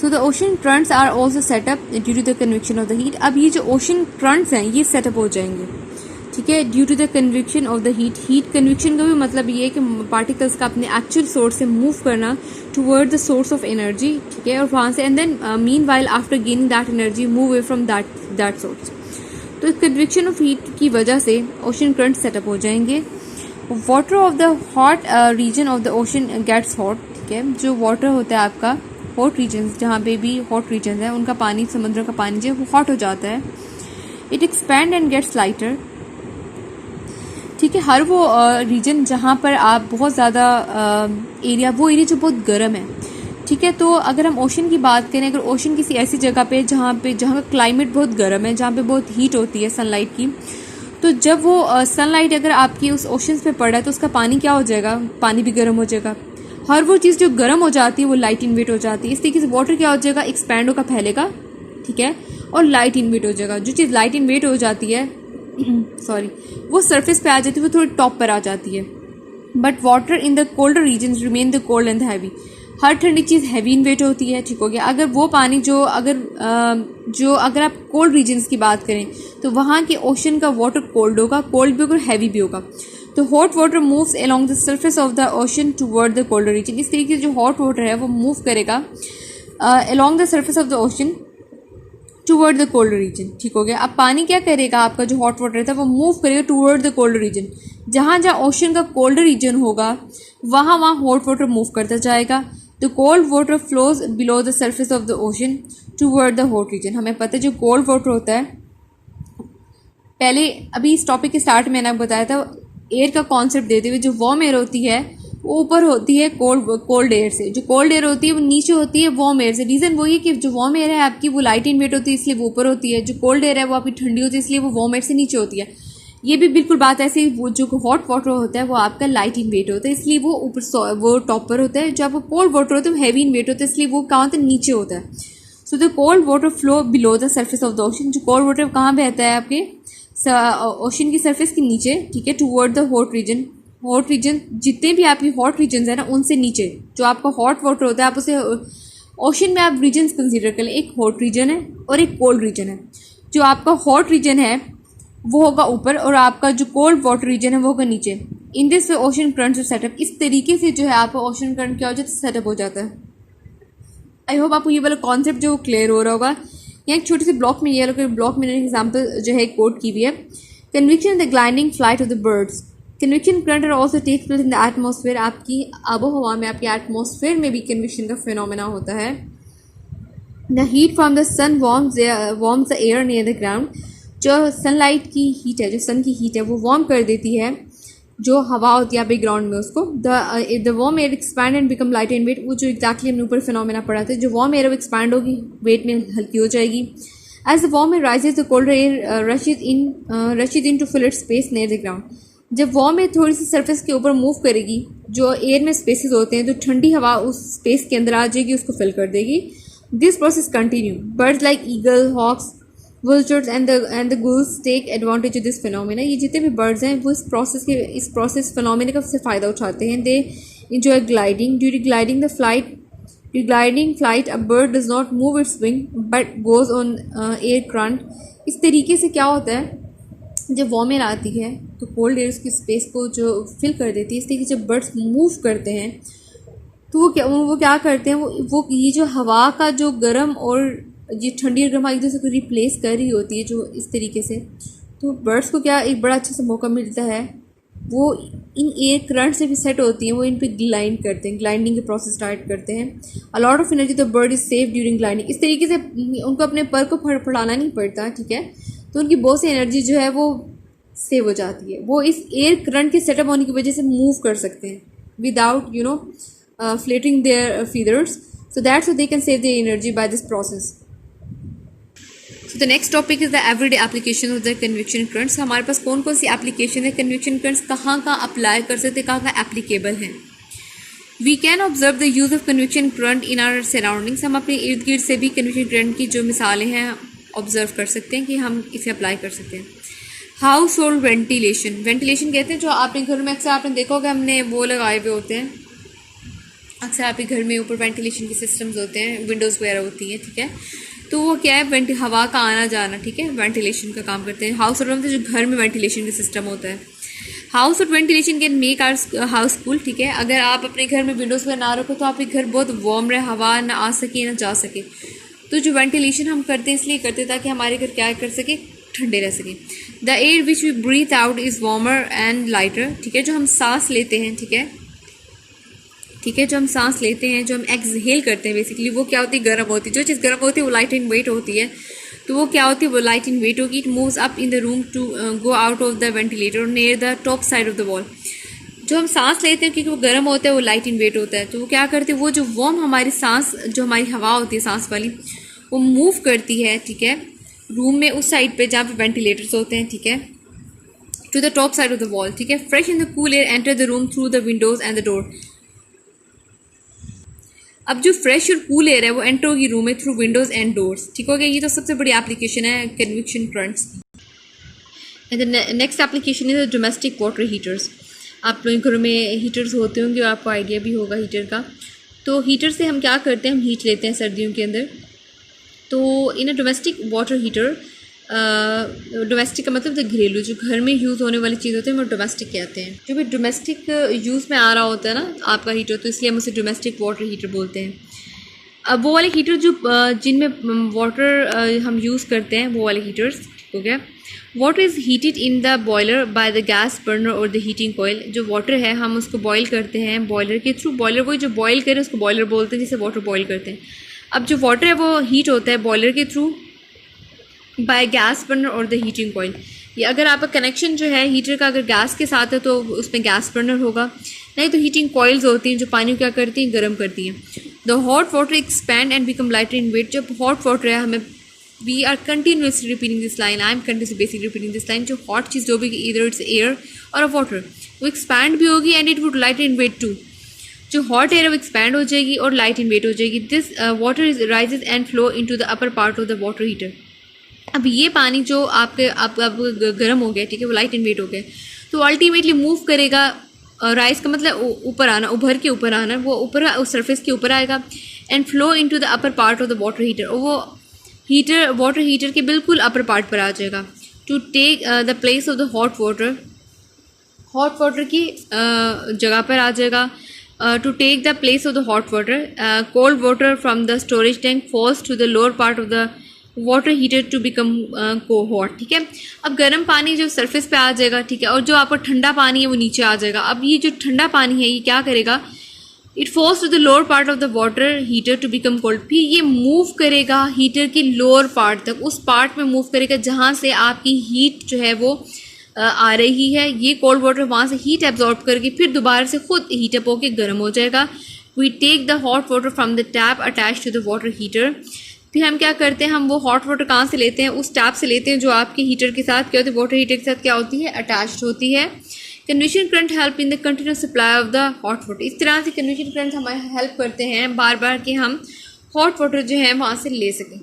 So the ocean currents are also set up due to the convection of the heat. अब ये जो ocean currents हैं ये setup हो जाएंगे, ठीक है, due to the convection of the heat. Heat convection का भी मतलब ये है कि पार्टिकल्स का अपने एक्चुअल सोर्स से मूव करना toward the source of energy, ठीक है, और वहाँ से and then meanwhile after gaining that energy move away from that source. तो कन्वेक्शन ऑफ हीट की वजह से ओशन करंट सेटअप हो जाएंगे। Water of the hot region of the ocean gets hot, ठीक है, जो वाटर होता है आपका हॉट रीजन, जहाँ पे भी हॉट रीजन है उनका पानी, समुद्र का पानी जो है वो हॉट हो जाता है। It expand and gets lighter, ठीक है, हर वो रीजन जहाँ पर आप बहुत ज़्यादा एरिया, वो एरिया जो बहुत गर्म है, ठीक है। तो अगर हम ओशन की बात करें, अगर ओशन किसी ऐसी जगह पे जहाँ का क्लाइमेट बहुत गर्म है, जहाँ पे बहुत हीट होती है सनलाइट की, तो जब वो सनलाइट अगर आपकी उस ओशन पे पड़ रहा है तो उसका पानी क्या हो जाएगा, पानी भी गर्म हो जाएगा। हर वो चीज़ जो गर्म हो जाती है वो लाइट इन वेट हो जाती है। इस तरीके से वाटर क्या हो जाएगा, एक्सपैंड होगा, फैलेगा, ठीक है, और लाइट इन वेट हो जाएगा। जो चीज़ लाइट इन वेट हो जाती है सॉरी, वो सरफेस पे आ जाती है, वो थोड़ी टॉप पर आ जाती है। But water in the colder region remain the cold and heavy. हर ठंडी चीज़ हैवी इन वेट होती है, ठीक हो गया। अगर वो पानी जो अगर आप कोल्ड रीजन्स की बात करें तो वहाँ के ओशन का वाटर कोल्ड होगा, कोल्ड भी होगा, हैवी भी होगा। तो hot water moves along the surface of the ocean toward the colder region. इस तरीके से जो हॉट वाटर है वो मूव करेगा along the surface of the ocean toward the colder region, ठीक हो गया। अब पानी क्या करेगा, आपका जो हॉट वाटर था वो मूव करेगा टुवर्ड द कोल्डर रीजन। जहाँ जहाँ ओशन का कोल्डर रीजन होगा वहाँ हॉट वाटर मूव करता जाएगा। The cold water flows below the surface of the ocean toward the hot reason. हमें पता है जो कोल्ड वाटर होता है, पहले अभी इस टॉपिक के स्टार्ट में मैंने आपको बताया था, एयर का कॉन्सेप्ट देते हुए, जो वार्म एयर होती है वो ऊपर होती है कोल्ड एयर से, जो कोल्ड एयर होती है वो नीचे होती है वार्म एयर से। रीज़न वही है कि जो वार्म एयर है आपकी वो लाइट इन वेट होती है इसलिए वो ऊपर होती है, जो कोल्ड एयर है वो आपकी ठंडी होती है इसलिए वो वार्म एयर से नीचे होती है। ये भी बिल्कुल बात ऐसी, वो जो हॉट वाटर होता है वो आपका लाइट इन वेट होता है इसलिए वो ऊपर, वो टॉप पर होता है। जो आपको कोल्ड वाटर होता है वो हैवी इन वेट होता है इसलिए वो कहाँ होता है, नीचे होता है। So the cold water flow below the surface of the ocean. जो कोल्ड वाटर कहाँ बहता है आपके ओशन की सर्फेस के नीचे, ठीक है, toward the hot reason. Hot reason जितने भी आपकी हॉट रीजन है ना उनसे नीचे जो आपका हॉट वाटर होता है, आप उसे ओशन में आप रीजन्स कंसीडर कर लें। एक हॉट रीजन है और एक कोल्ड रीजन है। जो आपका हॉट रीजन है वो होगा ऊपर और आपका जो कोल्ड वाटर रीजन है वो होगा नीचे। In this way ocean current setup, इस तरीके से जो है आपका ओशन करंट क्या हो जाता है, सेटअप हो जाता है। आई होप आपको ये वाला कॉन्सेप्ट जो क्लियर हो रहा होगा। यहाँ एक छोटी सी ब्लॉक में, ये ब्लॉक में एग्जाम्पल जो है कोट की हुई है। Convection the gliding flight of the birds. Convection current also takes place in the atmosphere. आपकी आबो हवा में, आपके एटमॉस्फेयर में भी कन्वेक्शन का फिनोमेना होता है। The heat from the sun warms the air near the ground. जो सनलाइट की हीट है, जो सन की हीट है वो वार्म कर देती है जो हवा होती है यहाँ ग्राउंड में उसको। The warm air expand and become light in weight. वो जो एक्जैक्टली हमने ऊपर फिनोमेना पढ़ा था, जो वार्म एयर है वो एक्सपैंड होगी, वेट में हल्की हो जाएगी। As the warm air rises the colder air rushes in to fill it space near the ground. जब वार्म एयर थोड़ी सी सरफेस के ऊपर मूव करेगी, जो एयर में स्पेसेस होते हैं, तो ठंडी हवा उस स्पेस के अंदर आ जाएगी, उसको फिल कर देगी। This process continue. Birds like eagle, hawks, vultures and the gulls take advantage of this phenomena। ये जितने भी बर्ड्स हैं वो इस प्रोसेस फिनोमेना का से फ़ायदा उठाते हैं। दे enjoy gliding। During gliding flight a bird does not move its wing but goes on air current। इस तरीके से क्या होता है, जब वार्म एयर आती है तो कोल्ड एयर उसकी स्पेस को जो फिल कर देती है। इस तरीके से जब बर्ड्स मूव करते हैं तो वो क्या करते हैं, वो ये जो हवा का जो गर्म और ये ठंडी और गर्म एक दूसरे को रिप्लेस कर रही होती है जो इस तरीके से, तो बर्ड्स को क्या एक बड़ा अच्छा सा मौका मिलता है, वो इन एयर करंट से भी सेट होती हैं, वो इन पे ग्लाइड करते हैं, ग्लाइडिंग के प्रोसेस स्टार्ट करते हैं। A lot of energy the bird is save during gliding. इस तरीके से उनको अपने पर को फड़फड़ाना नहीं पड़ता, ठीक है, तो उनकी बहुत सी एनर्जी जो है वो सेव हो जाती है। वो इस एयर करंट के सेटअप होने की वजह से मूव कर सकते हैं without flitting their feathers, so that's how they can save their energy by this process। So the next topic is the everyday application of the convection currents। हमारे पास कौन कौन सी एप्लीकेशन है convection currents, कहाँ कहाँ apply कर सकते हैं, कहाँ कहाँ एप्लीकेबल हैं। We can observe the use of convection current in our surroundings। हम अपने इर्द गिर्द से भी convection current की जो मिसालें हैं ऑब्जर्व कर सकते हैं कि हम इसे अप्लाई कर सकते हैं। House hold ventilation. वेंटिलेशन कहते हैं जो आपने घर में अक्सर आपने देखा होगा हमने वो लगाए हुए होते हैं, अक्सर आपके घर में ऊपर वेंटिलेशन के सिस्टम्स होते हैं, विंडोज़ वगैरह होती हैं, ठीक है। तो वो क्या है, हवा का आना जाना, ठीक है, वेंटिलेशन का काम करते हैं। हाउस होल्ड में जो घर में वेंटिलेशन का सिस्टम होता है, हाउस और ventilation can make our house cool, ठीक है। अगर आप अपने घर में विंडोज़ वगैरह ना रखो तो आपके घर बहुत वार्म रहे, हवा ना आ सके ना जा सके। तो जो वेंटिलेशन हम करते हैं इसलिए करते हैं ताकि हमारे घर क्या कर सके, ठंडे रह सके। The air which we breathe out is warmer and lighter, ठीक है। जो हम सांस लेते हैं, ठीक है, ठीक है, जो हम सांस लेते हैं, जो हम एक्सहेल करते हैं बेसिकली, वो क्या होती है, गर्म होती है। जो चीज़ गर्म होती है वो लाइट इन वेट होती है, तो वो क्या होती है, वो लाइट इन वेट होगी। It moves up in the room to go out of the ventilator near the top side of the wall. जो हम सांस लेते हैं क्योंकि वो गर्म होता है, वो लाइट इन वेट होता है, तो वो क्या करते हैं, वो जो वार्म हमारी सांस, जो हमारी हवा होती है सांस वाली, वो मूव करती है, ठीक है, रूम में उस साइड पे जहाँ पे वेंटिलेटर्स होते हैं, ठीक है, to the top side of the wall, ठीक है। Fresh in the cool air enter the room through the windows and the door. अब जो फ्रेश और कूल एयर है वो एंटर होगी रूम में थ्रू विंडोज एंड डोर्स, ठीक हो गया। ये तो सबसे बड़ी एप्लीकेशन है convection currents. And the next application is domestic water heaters. आप लोगों के घरों में हीटर्स होते होंगे, आपको आइडिया भी होगा हीटर का। तो हीटर से हम क्या करते हैं, हम हीट लेते हैं सर्दियों के अंदर। तो in a domestic water heater, domestic का मतलब तो घरेलू, जो घर में यूज़ होने वाली चीज़ होती है वो डोमेस्टिक कहते हैं। जो भी डोमेस्टिक यूज़ में आ रहा होता है ना आपका हीटर, तो इसलिए हम उसे डोमेस्टिक वाटर हीटर बोलते हैं। अब वो वाले हीटर जो जिनमें वाटर हम यूज़ करते हैं, वो वाले हीटर्स, ठीक हो गया। Water is heated in the boiler by the gas burner और द हीटिंग कॉइल। जो वाटर है हम उसको बॉयल करते हैं बॉयलर के थ्रू। बॉयलर वही जो बॉयल करे उसको बॉयलर बोलते हैं, जिसे वाटर बॉयल करते हैं। अब जो वाटर है वो हीट होता है बॉयलर के थ्रू बाय गैस बर्नर और द हीटिंग कॉइल। ये अगर आपका कनेक्शन जो है हीटर का अगर गैस के साथ है तो उसमें गैस बर्नर होगा, नहीं तो हीटिंग कॉइल्स होती हैं जो पानी को क्या करती हैं, गर्म करती हैं। The hot water expand and become lighter in weight. जब हॉट वाटर है, हमें we are continuously repeating this line, I am continuously basically repeating this line. जो हॉट चीज़ जो भी, इधर इट्स एयर और वाटर, वो एक्सपैंड भी होगी and it would lighter in weight too. जो हॉट एयर है वो एक्सपैंड हो जाएगी और लाइट इन वेट हो जाएगी। This water is rises and flow into the upper part of the water heater. अब ये पानी जो आपके आप गर्म हो गया, ठीक है, वो लाइट इन वेट हो गया, तो अल्टीमेटली मूव करेगा। राइज का मतलब ऊपर आना, उभर के ऊपर आना, वो ऊपर उस सरफेस के ऊपर आएगा and flow into the upper part of the water heater. और वो हीटर वाटर हीटर के बिल्कुल अपर पार्ट पर आ जाएगा। To take the place of the hot water की जगह पर आ जाएगा। To take the place of the hot water, cold water from the storage tank falls to the lower part of the water heater to become को hot, ठीक है। अब गर्म पानी जो सरफेस पे आ जाएगा, ठीक है, और जो आपका ठंडा पानी है वो नीचे आ जाएगा। अब ये जो ठंडा पानी है ये क्या करेगा, it falls to the lower part of the water heater to become cold. फिर ये मूव करेगा हीटर के लोअर पार्ट तक, उस पार्ट में मूव करेगा जहाँ से आपकी हीट जो है वो आ रही है। ये कोल्ड वाटर वहाँ से हीट एब्जॉर्ब करके फिर दोबारा से खुद हीट अप होकर गर्म हो जाएगा। We take the hot water from the tap attach to the water heater. फिर हम क्या करते हैं, हम वो हॉट वाटर कहाँ से लेते हैं, उस टैप से लेते हैं जो आपके हीटर के साथ क्या होती है, वाटर हीटर के साथ क्या होती है, अटैच्ड होती है। Convection current help in the continuous supply of the hot water. इस तरह से कन्वेक्शन करंट हमें हेल्प करते हैं बार बार कि हम हॉट वाटर जो है वहाँ से ले सकें।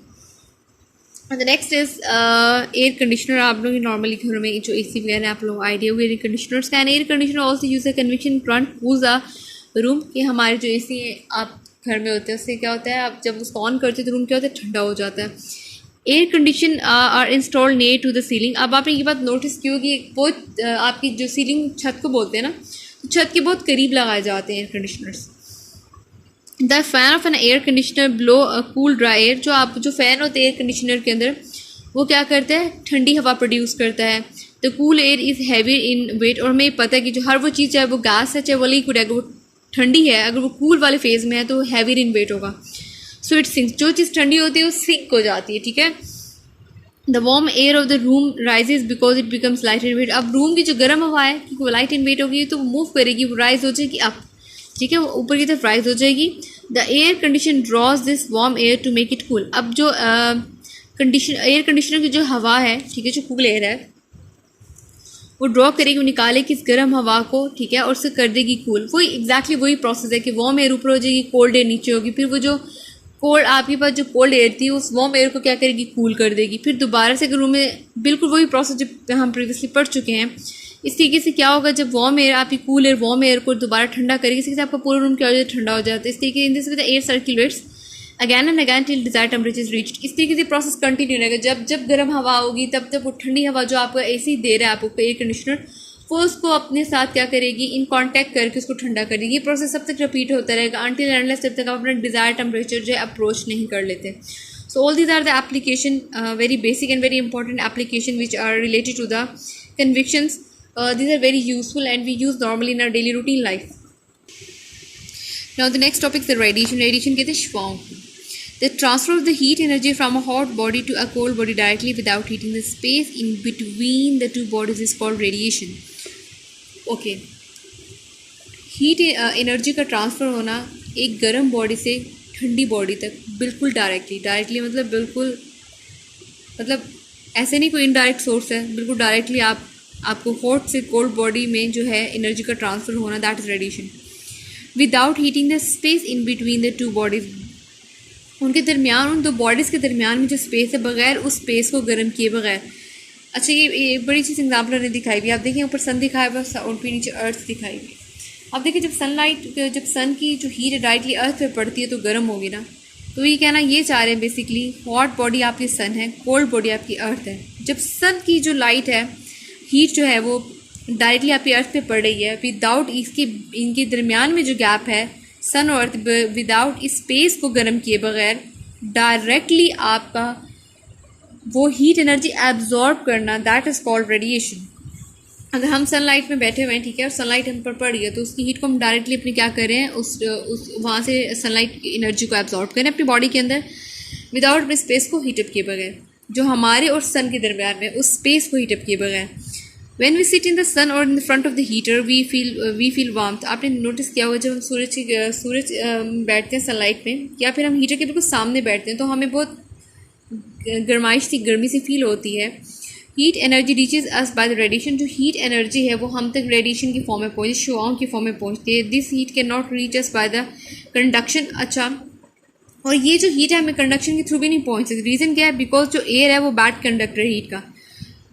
The next is air conditioner. आप लोग नॉर्मली घरों में जो AC वगैरह आप लोग आइडिया हुए एयर कंडीशनर्स का। एयर कंडीशनर ऑल्सो यूज है convection current cools the room. कि हमारे जो AC आप घर में होते हैं उससे क्या होता है, आप जब उसको ऑन करते हैं तो रूम क्या होता है, ठंडा हो जाता है। Air condition are install near to the ceiling. अब आपने ये बात नोटिस की होगी, बहुत आपकी जो सीलिंग छत को बोलते हैं ना, तो छत के बहुत करीब लगाए जाते हैं air conditioners. The fan of an air conditioner blow cool dry air. जो फ़ैन होते हैं एयर कंडीशनर के अंदर वो क्या करता है, ठंडी हवा प्रोड्यूस करता है। The cool air is heavy in weight. और हमें पता है कि जो हर वो चीज़ चाहे वो गैस है चाहे वो लिक्विड है, अगर वो ठंडी है, अगर वो कूल वाले फेज़ में है तो हैवी इन वेट होगा। So it sinks. जो चीज़ ठंडी होती है वो सिंक हो जाती है, ठीक है। The warm air of the room rises because it becomes light in weight. अब रूम की जो गर्म हवा है क्योंकि वो लाइट इन वेट होगी तो मूव करेगी, वो राइज हो जाएगी अप, ठीक है, वो ऊपर की तरफ राइज हो जाएगी। The air condition draws this warm air to make it cool. अब जो एयर कंडीशनर की जो हवा है, ठीक है, जो कूल एयर है वो ड्रॉ करेगी, वो निकालेगी इस गर्म हवा को, ठीक है, और उससे कर देगी कूल। वही एग्जैक्टली वही प्रोसेस है कि वार्म एयर ऊपर हो जाएगी, कोल्ड एयर नीचे होगी। फिर वो जो कोल्ड आपके पास जो कोल्ड एयर थी उस वार्म एयर को क्या करेगी, कूल कर देगी। फिर दोबारा से अगर रूम में बिल्कुल वही प्रोसेस जो हम प्रीवियसली पढ़ चुके हैं, इस तरीके से क्या होगा, जब वार्म एयर आपकी कूल एयर वार्म एयर को दोबारा ठंडा करेगी, इसी से आपका पूरा रूम क्या हो जाता है, ठंडा हो जाता है। इस तरीके in this way the air circulates again and again till desired temperature is reached. इस तरीके से प्रोसेस कंटिन्यू रहेगा। जब जब गर्म हवा होगी तब तब वो ठंडी हवा जो आपको एसी दे रहा है, आपको एयर कंडीशनर, वो उसको अपने साथ क्या करेगी, इन कांटेक्ट करके उसको ठंडा करेगी। ये प्रोसेस सब तक रिपीट होता रहेगा अनटिल एंडलेस, जब तक आप अपना डिजायर्ड टेम्परेचर जो है अप्रोच नहीं कर लेते। So all these are the application, very basic and very important application which are related to the convections. These are very useful and we use normally in our daily routine life. Now the next topic is the radiation. Radiation कहते हैं श्वाओं। The transfer of the heat energy from a hot body to a cold body directly without heating the space in between the two bodies is called radiation. Okay. Heat energy का transfer होना एक गर्म body से ठंडी body तक बिल्कुल directly मतलब बिल्कुल, मतलब ऐसे नहीं कोई इनडायरेक्ट सोर्स है, बिल्कुल डायरेक्टली आपको हॉट से कोल्ड बॉडी में जो है एनर्जी का ट्रांसफ़र होना, that is radiation. Without heating the space in between the two bodies, उनके दरमियान, उन दो बॉडीज़ के दरमियान में जो स्पेस है, बगैर उस स्पेस को गर्म किए बगैर। अच्छा, ये बड़ी चीज़ एग्जाम्पल ने दिखाई हुई, आप देखिए ऊपर सन दिखाया हुआ और फिर नीचे अर्थ दिखाई हुई। अब देखिए जब सन की जो हीट डायरेक्टली अर्थ पे पड़ती है तो गर्म होगी ना, तो ये कहना ये चाह रहे हैं बेसिकली, हॉट बॉडी आपकी सन है, कोल्ड बॉडी आपकी अर्थ है। जब सन की जो लाइट है, हीट जो है वो डायरेक्टली आपकी अर्थ पे पड़ रही है, विदाउट इनके दरमियान में जो गैप है सन और अर्थ, विदाउट इस स्पेस को गर्म किए बगैर डायरेक्टली आपका वो हीट एनर्जी एब्जॉर्ब करना, दैट इज़ कॉल्ड रेडिएशन। अगर हम सनलाइट में बैठे हुए हैं, ठीक है, और सनलाइट हम पर पड़ रही है, तो उसकी हीट को हम डायरेक्टली अपनी क्या कर रहे हैं, उस वहाँ से सनलाइट की एनर्जी को एब्जॉर्ब करें अपनी बॉडी के अंदर, विदाउट अपने स्पेस को हीटअप किए बगैर, जो हमारे और सन के दरमियान में उस स्पेस को हीटअप किए बगैर। When we sit in the sun और in the front of the heater we feel warmth. आपने नोटिस किया होगा जब हम सूरज बैठते हैं सनलाइट में, या फिर हम हीटर के बिल्कुल सामने बैठते हैं, तो हमें बहुत गर्मी सी फील होती है। Heat energy reaches us by the radiation, जो हीट एनर्जी है वो हम तक रेडिएशन की फॉर्म में पहुँचती है, शुआओं की फॉर्म में पहुँचती है। This heat can not reach us by the conduction. अच्छा, और ये जो हीट है हमें कंडक्शन के थ्रू भी नहीं पहुँच सकती। रीज़न क्या है, बिकॉज जो एयर है वो बैड कंडक्टर है हीट का।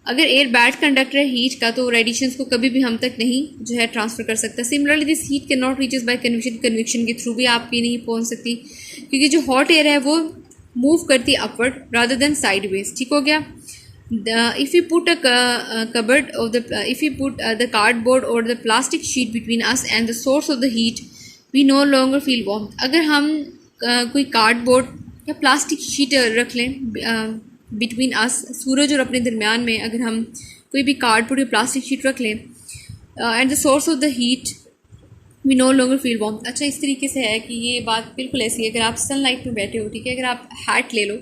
अगर एयर बैड कंडक्टर है हीट का, तो रेडिएशन को कभी भी हम तक नहीं जो है ट्रांसफ़र कर सकता। Similarly this heat can not reach us by convection, convection के थ्रू भी आपकी नहीं पहुँच सकती, क्योंकि जो हॉट एयर है वो मूव करती है अपवर्ड रादर देन साइडवेज। ठीक हो गया। If we put the cardboard or the plastic sheet between us and the source of the heat, we no longer feel warmth. अगर हम कोई कार्डबोर्ड या प्लास्टिक शीट रख लें बिटवीन अस, सूरज और अपने दरमियान में अगर हम कोई भी कार्डबोर्ड या प्लास्टिक शीट रख लें, and the source of the heat we no longer feel warmth. अच्छा, इस तरीके से है कि ये बात बिल्कुल ऐसी है। अगर आप सनलाइट में बैठे हो, ठीक है, अगर आप हैट ले लो,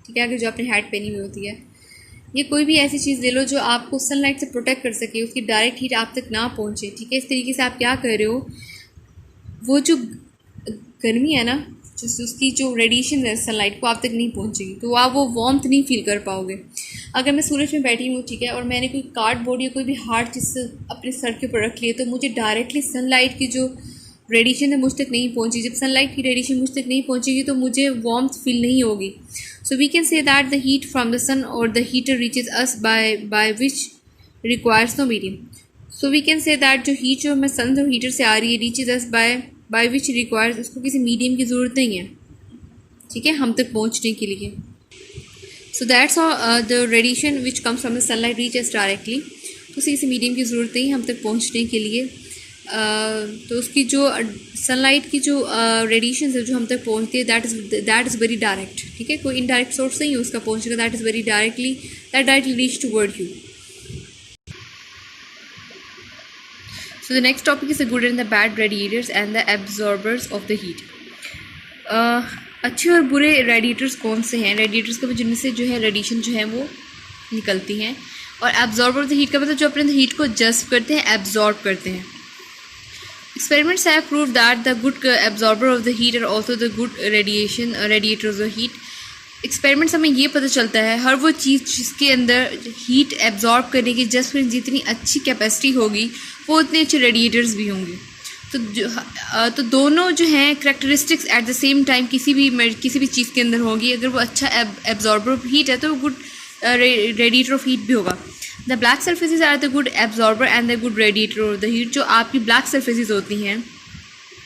ठीक है, अगर जो आपने हैट पहनी हुई होती है, ये कोई भी ऐसी चीज़ ले लो जो आपको सनलाइट से प्रोटेक्ट कर सके, उसकी डायरेक्ट हीट आप तक ना पहुँचे, ठीक है। इस तरीके से आप क्या कर रहे हो, वो जो गर्मी है ना, उसकी जो रेडिएशन है सनलाइट को आप तक नहीं पहुँचेगी, तो आप वो वार्मथ नहीं फील कर पाओगे। अगर मैं सूरज में बैठी हूँ, ठीक है, और मैंने कोई कार्डबोर्ड या कोई भी हार्ड चीज़ अपने सर के ऊपर रख ली है, तो मुझे डायरेक्टली सनलाइट की जो रेडिएशन है मुझ तक नहीं पहुँची। जब सनलाइट की रेडिएशन मुझ तक नहीं पहुँचेगी तो मुझे वार्मथ फील नहीं होगी। So we can say that the heat from the sun or the heater reaches us by which requires no medium. So we can say that जो heat जो हमें sun और heater से आ रही है reaches us by which requires, उसको किसी medium की ज़रूरत नहीं है, ठीक है, हम तक पहुँचने के लिए। So that's how the radiation which comes from the sunlight reaches directly. तो किसी मीडियम की ज़रूरत नहीं हम तक पहुँचने के लिए। तो उसकी जो सनलाइट की जो रेडिएशन है जो हम तक पहुँचती है, दैट इज़ वेरी डायरेक्ट, ठीक है, कोई इनडायरेक्ट सोर्स नहीं है उसका पहुँचने का, that is very directly reach toward you. So the next topic is the good and the bad radiators and the absorbers of the heat. अच्छे और बुरे रेडिएटर्स कौन से हैं? रेडिएटर्स का जिनमें से जो है रेडिएशन जो है वो निकलती हैं, और एब्जॉर्बर ऑफ द हीट का मतलब जो अपने हीट को जज्ब करते हैं, एब्जॉर्ब करते हैं। Experiments have proved that the good absorber of the heat are also the good radiators of heat. Experiments हमें ये पता चलता है हर वो चीज़ जिसके अंदर हीट एब्जॉर्ब करने की जस्ट जितनी अच्छी कैपेसिटी होगी वो उतने अच्छे रेडिएटर्स भी होंगे। तो दोनों जो हैं characteristics at the same time किसी भी चीज़ के अंदर होगी। अगर वो अच्छा एब्जॉर्बर ऑफ हीट है तो वो गुड रेडिएटर ऑफ हीट भी होगा। The black surfaces are the good absorber and the good radiator of the heat. जो आपकी ब्लैक सरफेसेज होती हैं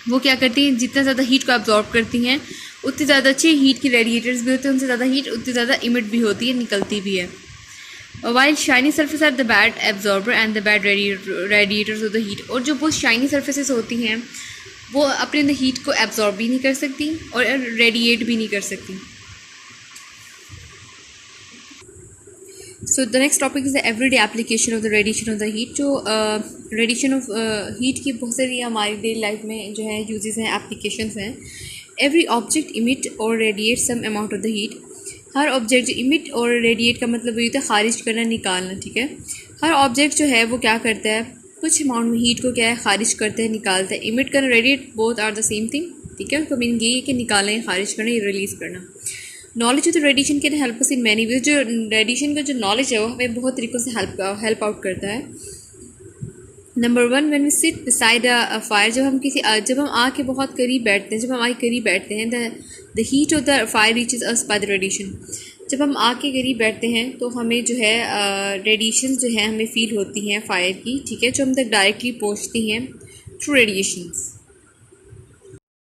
वो क्या करती हैं, जितना ज़्यादा हीट को एब्जॉर्ब करती हैं उतनी ज़्यादा अच्छी हीट की रेडिएटर्स भी होते हैं, उनसे ज़्यादा हीट उतनी ज़्यादा इमिट भी होती है, निकलती भी है। While shiny surface are the bad absorber and the bad radiators of the heat. और जो बहुत शाइनी सर्फेसेस होती हैं वो अपने अंदर हीट को एब्जॉर्ब भी नहीं कर सकती और रेडिएट भी नहीं कर सकती। So the next topic is the everyday application of the radiation of the heat. जो रेडिएशन ऑफ हीट की बहुत सारी हमारी डेली लाइफ में जो है यूजेस हैं, एप्लीकेशंस हैं। एवरी ऑब्जेक्ट इमिट और radiate some amount of the heat. हर ऑब्जेक्ट जो इमिट और रेडिएट का मतलब ये होता है खारिज करना, निकालना, ठीक है। हर ऑब्जेक्ट जो है वो क्या करता है, कुछ अमाउंट में हीट को क्या है खारिज करते हैं, निकालते हैं। इमिट करना, radiate, both are the same thing, ठीक है। उसका मीनिंग यही है कि निकालना या खारिज करना या रिलीज़ करना। Knowledge of the radiation can help us in many ways. जो रेडिएशन का जो नॉलेज है वो हमें बहुत तरीक़ों से हेल्प आउट करता है। Number 1, when we sit beside a fire. जब हम आग के बहुत करीब बैठते हैं, जब हम आग के करीब बैठते हैं, the heat of the fire reaches us by the radiation. जब हम आग के करीब बैठते हैं तो हमें जो है रेडिएशन जो है हमें फील होती हैं फायर की, ठीक है, जो हम तक डायरेक्टली पहुँचती हैं थ्रू रेडिएशंस।